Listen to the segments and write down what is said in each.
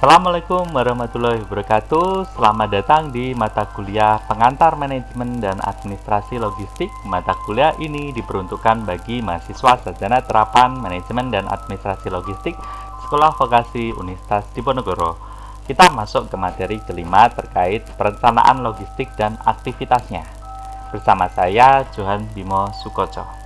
Assalamualaikum warahmatullahi wabarakatuh. Selamat datang di mata kuliah Pengantar Manajemen dan Administrasi Logistik. Mata kuliah ini diperuntukkan bagi mahasiswa sarjana terapan Manajemen dan Administrasi Logistik Sekolah Vokasi Universitas Diponegoro. Kita masuk ke materi kelima terkait perencanaan logistik dan aktivitasnya. Bersama saya, Johan Bimo Sukoco.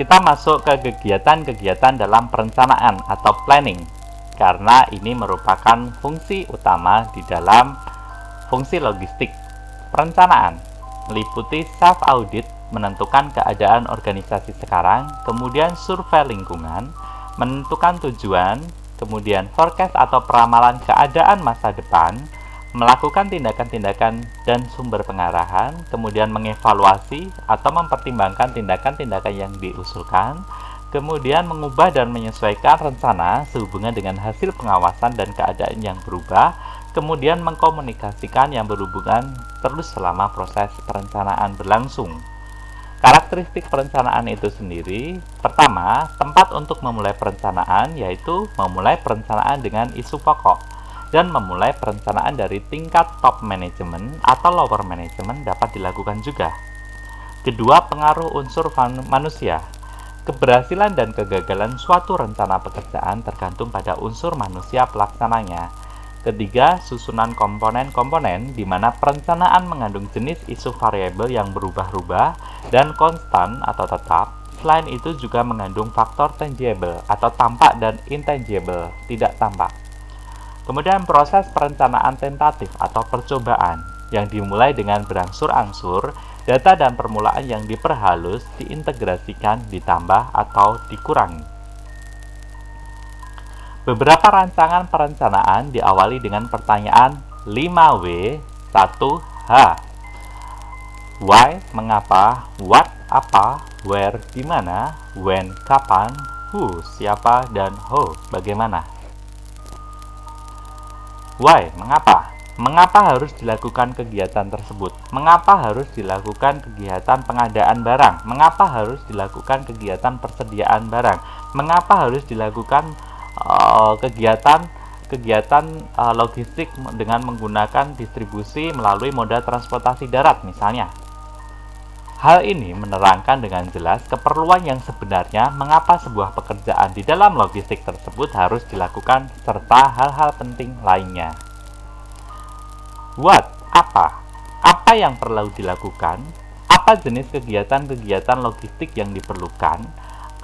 Kita masuk ke kegiatan-kegiatan dalam perencanaan atau planning, karena ini merupakan fungsi utama di dalam fungsi logistik. Perencanaan meliputi self-audit, menentukan keadaan organisasi sekarang, kemudian survei lingkungan, menentukan tujuan, kemudian forecast atau peramalan keadaan masa depan, melakukan tindakan-tindakan dan sumber pengarahan, kemudian mengevaluasi atau mempertimbangkan tindakan-tindakan yang diusulkan, kemudian mengubah dan menyesuaikan rencana sehubungan dengan hasil pengawasan dan keadaan yang berubah, kemudian mengkomunikasikan yang berhubungan terus selama proses perencanaan berlangsung. Karakteristik perencanaan itu sendiri, pertama, tempat untuk memulai perencanaan yaitu memulai perencanaan dengan isu pokok, dan memulai perencanaan dari tingkat top manajemen atau lower manajemen dapat dilakukan juga. Kedua, pengaruh unsur manusia. Keberhasilan dan kegagalan suatu rencana pekerjaan tergantung pada unsur manusia pelaksananya. Ketiga, susunan komponen-komponen di mana perencanaan mengandung jenis isu variabel yang berubah-ubah dan konstan atau tetap. Selain itu juga mengandung faktor tangible atau tampak dan intangible, tidak tampak. Kemudian proses perencanaan tentatif atau percobaan yang dimulai dengan berangsur-angsur, data dan permulaan yang diperhalus, diintegrasikan, ditambah atau dikurangi. Beberapa rancangan perencanaan diawali dengan pertanyaan 5W, 1H. Why, mengapa, what, apa, where, di mana, when, kapan, who, siapa, dan how, bagaimana. Why? Mengapa? Mengapa harus dilakukan kegiatan tersebut? Mengapa harus dilakukan kegiatan pengadaan barang? Mengapa harus dilakukan kegiatan persediaan barang? Mengapa harus dilakukan kegiatan logistik dengan menggunakan distribusi melalui moda transportasi darat misalnya? Hal ini menerangkan dengan jelas keperluan yang sebenarnya mengapa sebuah pekerjaan di dalam logistik tersebut harus dilakukan serta hal-hal penting lainnya. What? Apa? Apa yang perlu dilakukan? Apa jenis kegiatan-kegiatan logistik yang diperlukan?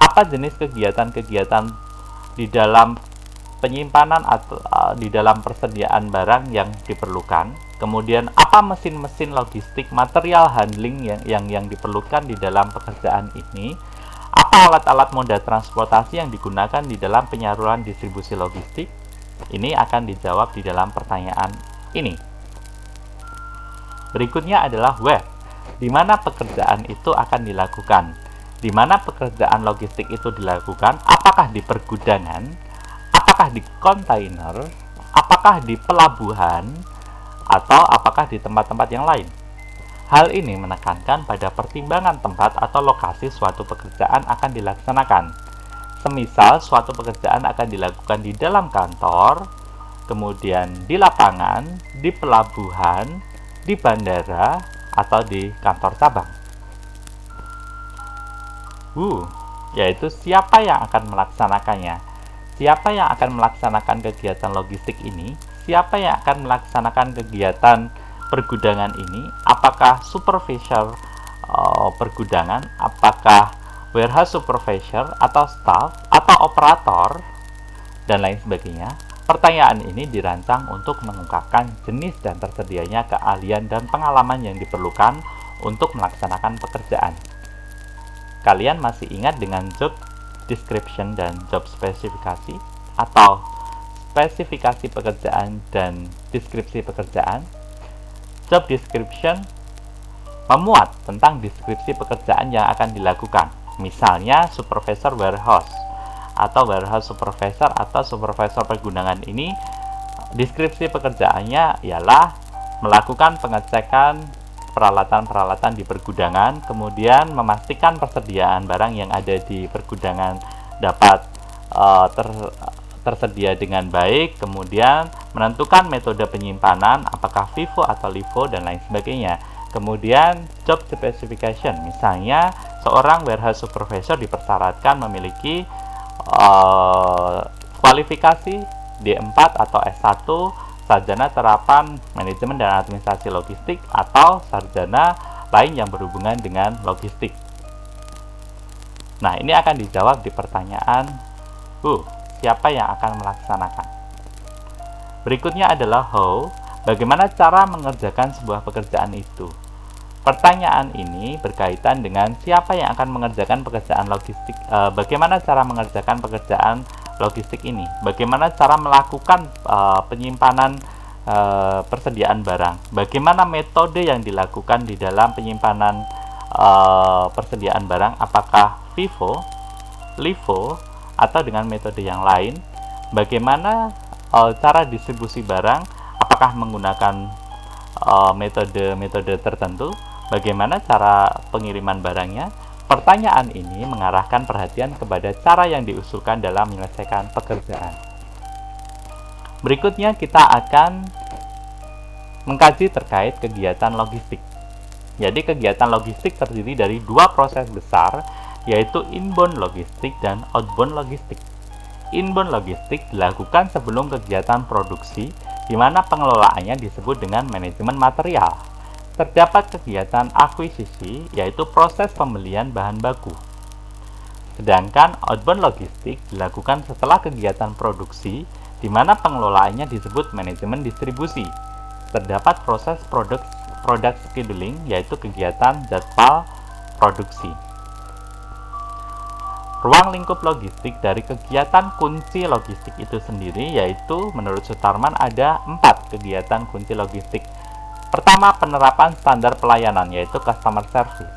Apa jenis kegiatan-kegiatan di dalam penyimpanan atau di dalam persediaan barang yang diperlukan? Kemudian, apa mesin-mesin logistik, material handling yang diperlukan di dalam pekerjaan ini? Apa alat-alat moda transportasi yang digunakan di dalam penyaluran distribusi logistik? Ini akan dijawab di dalam pertanyaan ini. Berikutnya adalah where, di mana pekerjaan itu akan dilakukan. Di mana pekerjaan logistik itu dilakukan? Apakah di pergudangan? Apakah di kontainer? Apakah di pelabuhan? Atau apakah di tempat-tempat yang lain? Hal ini menekankan pada pertimbangan tempat atau lokasi suatu pekerjaan akan dilaksanakan. Semisal suatu pekerjaan akan dilakukan di dalam kantor, kemudian di lapangan, di pelabuhan, di bandara, atau di kantor cabang. Yaitu siapa yang akan melaksanakannya? Siapa yang akan melaksanakan kegiatan logistik ini? Siapa yang akan melaksanakan kegiatan pergudangan ini? Apakah supervisor pergudangan? Apakah warehouse supervisor atau staff atau operator? Dan lain sebagainya. Pertanyaan ini dirancang untuk mengungkapkan jenis dan tersedianya keahlian dan pengalaman yang diperlukan untuk melaksanakan pekerjaan. Kalian masih ingat dengan job description dan job spesifikasi atau spesifikasi pekerjaan dan deskripsi pekerjaan? Job description memuat tentang deskripsi pekerjaan yang akan dilakukan. Misalnya supervisor warehouse atau warehouse supervisor atau supervisor pergudangan ini, deskripsi pekerjaannya ialah melakukan pengecekan peralatan-peralatan di pergudangan, kemudian memastikan persediaan barang yang ada di pergudangan dapat tersedia dengan baik, kemudian menentukan metode penyimpanan, apakah FIFO atau LIFO, dan lain sebagainya. Kemudian job specification, misalnya seorang warehouse supervisor dipersyaratkan memiliki kualifikasi D4 atau S1, sarjana terapan manajemen dan administrasi logistik, atau sarjana lain yang berhubungan dengan logistik. Nah, ini akan dijawab di pertanyaan siapa yang akan melaksanakan. Berikutnya adalah how, bagaimana cara mengerjakan sebuah pekerjaan itu. Pertanyaan ini berkaitan dengan siapa yang akan mengerjakan pekerjaan logistik, bagaimana cara mengerjakan pekerjaan logistik ini, bagaimana cara melakukan penyimpanan persediaan barang, bagaimana metode yang dilakukan di dalam penyimpanan persediaan barang, apakah FIFO, LIFO, atau dengan metode yang lain, bagaimana cara distribusi barang, apakah menggunakan metode-metode tertentu, bagaimana cara pengiriman barangnya. Pertanyaan ini mengarahkan perhatian kepada cara yang diusulkan dalam menyelesaikan pekerjaan. Berikutnya kita akan mengkaji terkait kegiatan logistik. Jadi kegiatan logistik terdiri dari dua proses besar, yaitu inbound logistik dan outbound logistik. Inbound logistik dilakukan sebelum kegiatan produksi, di mana pengelolaannya disebut dengan manajemen material. Terdapat kegiatan akuisisi, yaitu proses pembelian bahan baku. Sedangkan outbound logistik dilakukan setelah kegiatan produksi, di mana pengelolaannya disebut manajemen distribusi. Terdapat proses product scheduling, yaitu kegiatan jadwal produksi. Ruang lingkup logistik dari kegiatan kunci logistik itu sendiri, yaitu menurut Sutarman ada 4 kegiatan kunci logistik. Pertama, penerapan standar pelayanan, yaitu customer service.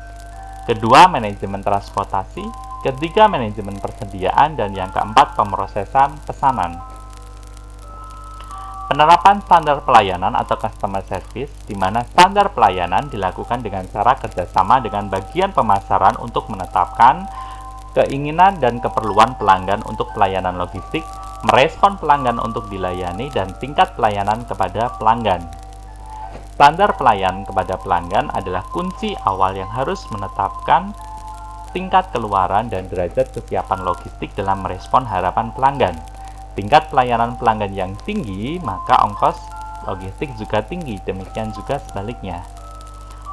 Kedua, manajemen transportasi. Ketiga, manajemen persediaan. Dan yang keempat, pemrosesan pesanan. Penerapan standar pelayanan atau customer service, di mana standar pelayanan dilakukan dengan cara kerjasama dengan bagian pemasaran untuk menetapkan keinginan dan keperluan pelanggan untuk pelayanan logistik, merespon pelanggan untuk dilayani, dan tingkat pelayanan kepada pelanggan. Standar pelayanan kepada pelanggan adalah kunci awal yang harus menetapkan tingkat keluaran dan derajat kesiapan logistik dalam merespon harapan pelanggan. Tingkat pelayanan pelanggan yang tinggi, maka ongkos logistik juga tinggi, demikian juga sebaliknya.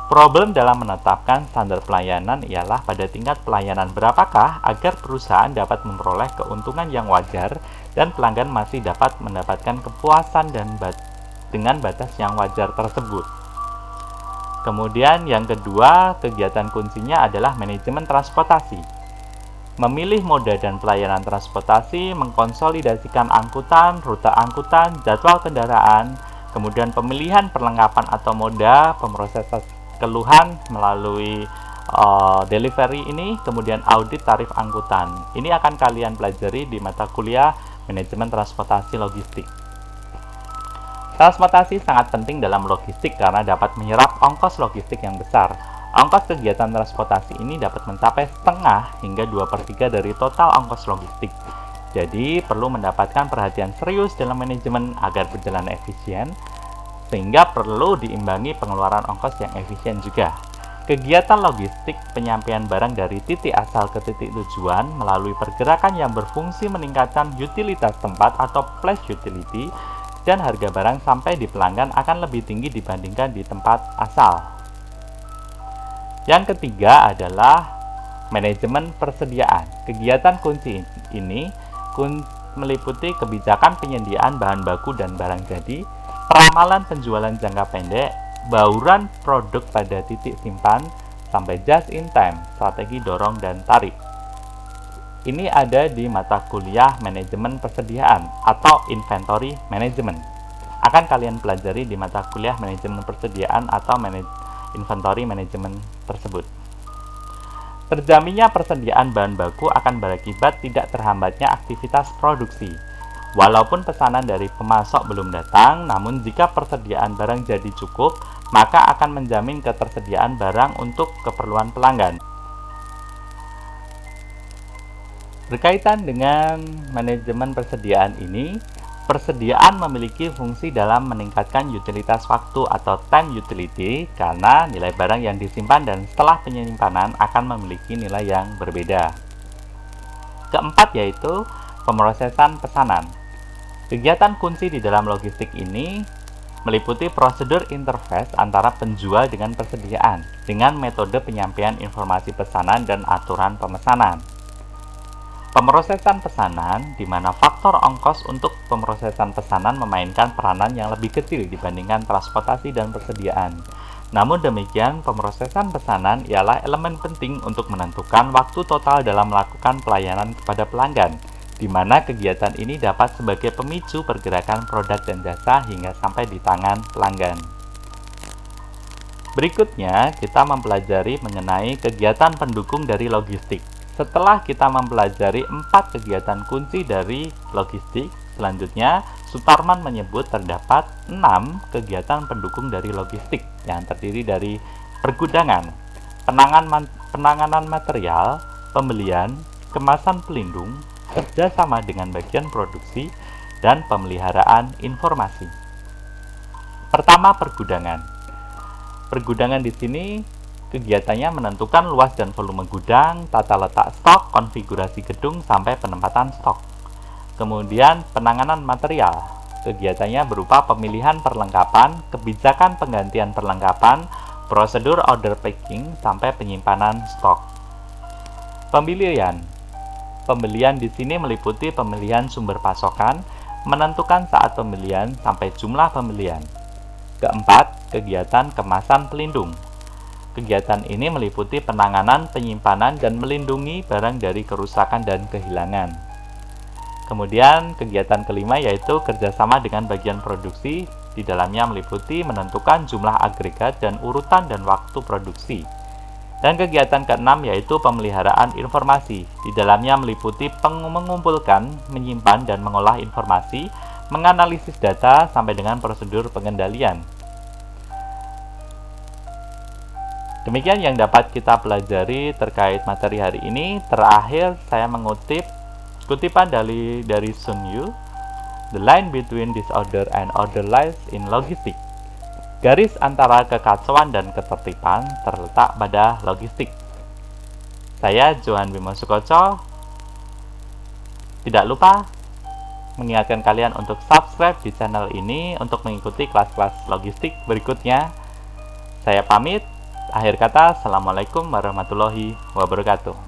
Problem dalam menetapkan standar pelayanan ialah pada tingkat pelayanan berapakah agar perusahaan dapat memperoleh keuntungan yang wajar dan pelanggan masih dapat mendapatkan kepuasan dengan batas yang wajar tersebut. Kemudian yang kedua, kegiatan kuncinya adalah manajemen transportasi. Memilih moda dan pelayanan transportasi, mengkonsolidasikan angkutan, rute angkutan, jadwal kendaraan, kemudian pemilihan perlengkapan atau moda, pemrosesan keluhan melalui delivery ini, kemudian audit tarif angkutan. Ini akan kalian pelajari di mata kuliah manajemen transportasi logistik. Transportasi sangat penting dalam logistik karena dapat menyerap ongkos logistik yang besar. Ongkos kegiatan transportasi ini dapat mencapai setengah hingga 2/3 dari total ongkos logistik. Jadi, perlu mendapatkan perhatian serius dalam manajemen agar berjalan efisien, sehingga perlu diimbangi pengeluaran ongkos yang efisien juga. Kegiatan logistik penyampaian barang dari titik asal ke titik tujuan melalui pergerakan yang berfungsi meningkatkan utilitas tempat atau flash utility, dan harga barang sampai di pelanggan akan lebih tinggi dibandingkan di tempat asal. Yang ketiga adalah manajemen persediaan. Kegiatan kunci ini meliputi kebijakan penyediaan bahan baku dan barang jadi, peramalan penjualan jangka pendek, bauran produk pada titik simpan, sampai just in time, strategi dorong dan tarik. Ini ada di mata kuliah manajemen persediaan atau inventory management. Akan kalian pelajari di mata kuliah manajemen persediaan atau inventory management tersebut. Terjaminnya persediaan bahan baku akan berakibat tidak terhambatnya aktivitas produksi. Walaupun pesanan dari pemasok belum datang, namun jika persediaan barang jadi cukup, maka akan menjamin ketersediaan barang untuk keperluan pelanggan. Berkaitan dengan manajemen persediaan ini, persediaan memiliki fungsi dalam meningkatkan utilitas waktu atau time utility karena nilai barang yang disimpan dan setelah penyimpanan akan memiliki nilai yang berbeda. Keempat yaitu pemrosesan pesanan. Kegiatan kunci di dalam logistik ini meliputi prosedur interface antara penjual dengan persediaan dengan metode penyampaian informasi pesanan dan aturan pemesanan. Pemrosesan pesanan, di mana faktor ongkos untuk pemrosesan pesanan memainkan peranan yang lebih kecil dibandingkan transportasi dan persediaan. Namun demikian, pemrosesan pesanan ialah elemen penting untuk menentukan waktu total dalam melakukan pelayanan kepada pelanggan, di mana kegiatan ini dapat sebagai pemicu pergerakan produk dan jasa hingga sampai di tangan pelanggan. Berikutnya, kita mempelajari mengenai kegiatan pendukung dari logistik. Setelah kita mempelajari 4 kegiatan kunci dari logistik, selanjutnya Sutarman menyebut terdapat 6 kegiatan pendukung dari logistik yang terdiri dari pergudangan, penanganan material, pembelian, kemasan pelindung, kerjasama dengan bagian produksi, dan pemeliharaan informasi. Pertama, pergudangan. Pergudangan di sini kegiatannya menentukan luas dan volume gudang, tata letak stok, konfigurasi gedung, sampai penempatan stok. Kemudian penanganan material. Kegiatannya berupa pemilihan perlengkapan, kebijakan penggantian perlengkapan, prosedur order packing, sampai penyimpanan stok. Pembelian. Pembelian di sini meliputi pemilihan sumber pasokan, menentukan saat pembelian, sampai jumlah pembelian. Keempat, kegiatan kemasan pelindung. Kegiatan ini meliputi penanganan, penyimpanan, dan melindungi barang dari kerusakan dan kehilangan. Kemudian, kegiatan kelima yaitu kerjasama dengan bagian produksi. Di dalamnya meliputi menentukan jumlah agregat dan urutan dan waktu produksi. Dan kegiatan keenam yaitu pemeliharaan informasi. Di dalamnya meliputi mengumpulkan, menyimpan, dan mengolah informasi, menganalisis data, sampai dengan prosedur pengendalian. Demikian yang dapat kita pelajari terkait materi hari ini. Terakhir, saya mengutip kutipan dari Sun Yu, "The line between disorder and order lies in logistics." Garis antara kekacauan dan ketertiban terletak pada logistik. Saya Johan Bimo Sukoco. Tidak lupa mengingatkan kalian untuk subscribe di channel ini untuk mengikuti kelas-kelas logistik berikutnya. Saya pamit. Akhir kata, Assalamualaikum warahmatullahi wabarakatuh.